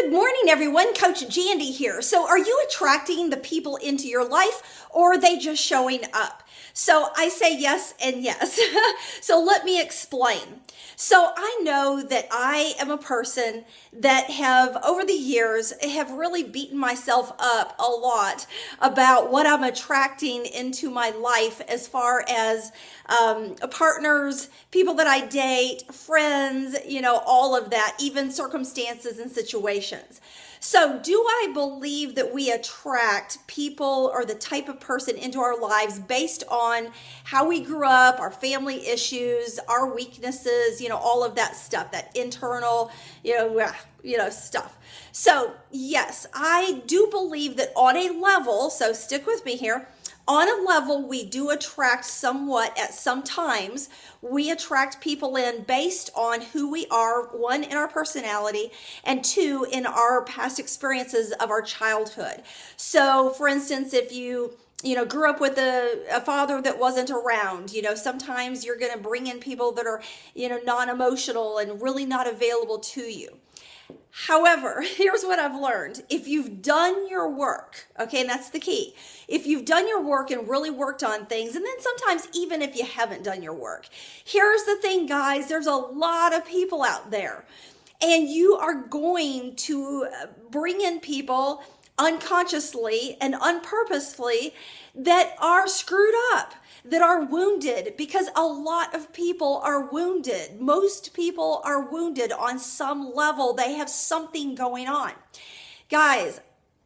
Good morning, everyone. Coach Jandy here. So are you attracting the people into your life, or are they just showing up? So I say yes and yes. So let me explain. So I know that I am a person that have over the years have really beaten myself up a lot about what I'm attracting into my life as far as partners, people that I date, friends, all of that, even circumstances and situations. So do I believe that we attract people or the type of person into our lives based on how we grew up, our family issues, our weaknesses, all of that stuff, that internal, stuff. So yes, I do believe that on a level, so stick with me here, on a level, we do attract somewhat at some times. We attract people in based on who we are, one, in our personality, and two, in our past experiences of our childhood. So, for instance, if you grew up with a father that wasn't around, sometimes you're going to bring in people that are, non-emotional and really not available to you. However, here's what I've learned. If you've done your work, okay, and that's the key. If you've done your work and really worked on things, and then sometimes even if you haven't done your work, here's the thing, guys, there's a lot of people out there, and you are going to bring in people unconsciously and unpurposefully that are screwed up, that are wounded, because a lot of people are wounded. Most people are wounded on some level. They have something going on. Guys,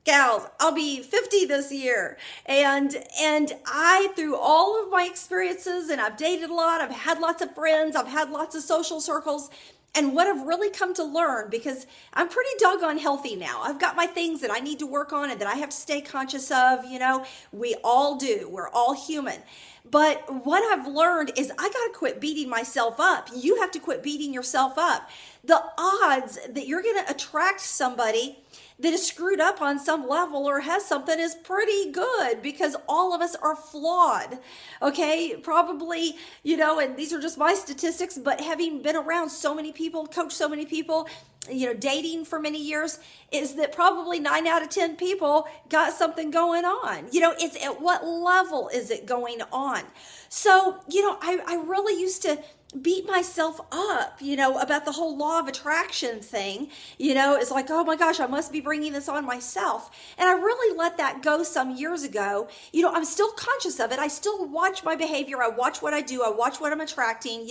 gals, I'll be 50 this year. And I, through all of my experiences, and I've dated a lot, I've had lots of friends, I've had lots of social circles, and what I've really come to learn, because I'm pretty doggone healthy now. I've got my things that I need to work on and that I have to stay conscious of, we all do. We're all human. But what I've learned is I got to quit beating myself up. You have to quit beating yourself up. The odds that you're going to attract somebody that is screwed up on some level or has something is pretty good, because all of us are flawed. Okay, probably, and these are just my statistics, but having been around so many people, coached so many people, dating for many years, is that probably 9 out of 10 people got something going on. It's at what level is it going on? So, I really used to beat myself up, about the whole law of attraction thing. It's like, oh my gosh, I must be bringing this on myself. And I really let that go some years ago. I'm still conscious of it. I still watch my behavior. I watch what I do. I watch what I'm attracting,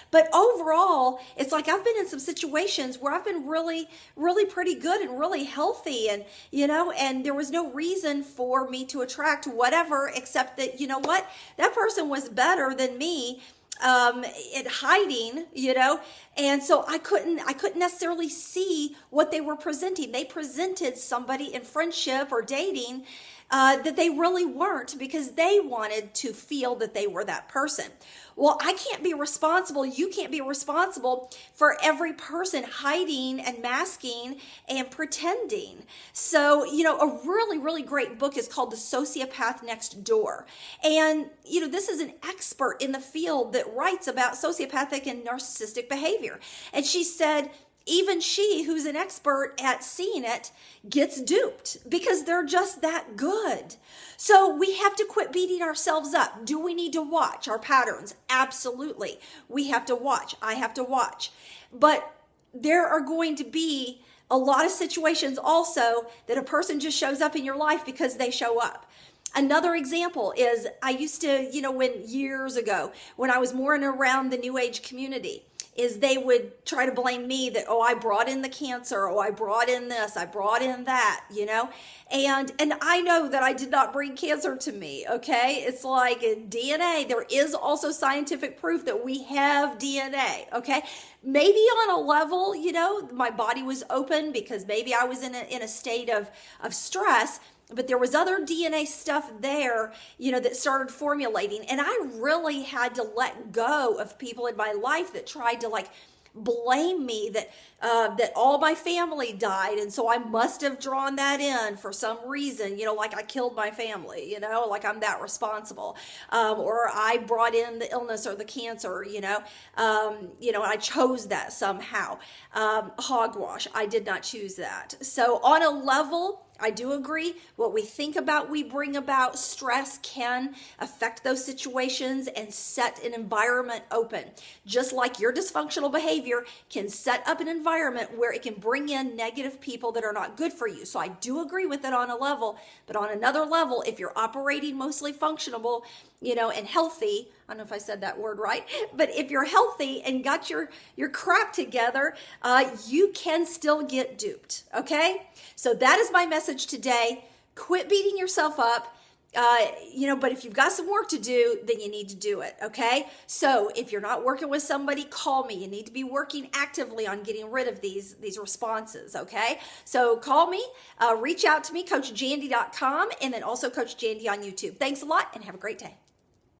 but overall, it's like I've been in some situations where I've been really, really pretty good and really healthy. And, and there was no reason for me to attract whatever, except that, that person was better than me at hiding, and so I couldn't necessarily see what they were presenting. They presented somebody in friendship or dating that they really weren't, because they wanted to feel that they were that person. Well, I can't be responsible. You can't be responsible for every person hiding and masking and pretending. So, a really, really great book is called The Sociopath Next Door. And, this is an expert in the field that writes about sociopathic and narcissistic behavior. And she said, even she, who's an expert at seeing it, gets duped because they're just that good. So we have to quit beating ourselves up. Do we need to watch our patterns? Absolutely. We have to watch. I have to watch. But there are going to be a lot of situations also that a person just shows up in your life because they show up. Another example is I used to, years ago, when I was more in and around the New Age community, is they would try to blame me that, oh, I brought in the cancer, oh, I brought in this, I brought in that, and I know that I did not bring cancer to me, okay? It's like DNA. There is also scientific proof that we have DNA, okay? Maybe on a level, my body was open because maybe I was in a state of stress, but there was other DNA stuff there, that started formulating. And I really had to let go of people in my life that tried to blame me that that all my family died, and so I must have drawn that in for some reason, like I killed my family, like I'm that responsible, or I brought in the illness or the cancer, I chose that somehow. Hogwash, I did not choose that. So on a level, I do agree. What we think about, we bring about. Stress can affect those situations and set an environment open. Just like your dysfunctional behavior can set up an environment where it can bring in negative people that are not good for you. So I do agree with it on a level, but on another level, if you're operating mostly functional, and healthy, I don't know if I said that word right, but if you're healthy and got your crap together, you can still get duped, okay? So that is my message today. Quit beating yourself up. But if you've got some work to do, then you need to do it, okay? So if you're not working with somebody, call me. You need to be working actively on getting rid of these responses, okay? So call me, reach out to me, coachjandy.com, and then also Coach Jandy on YouTube. Thanks a lot, and have a great day.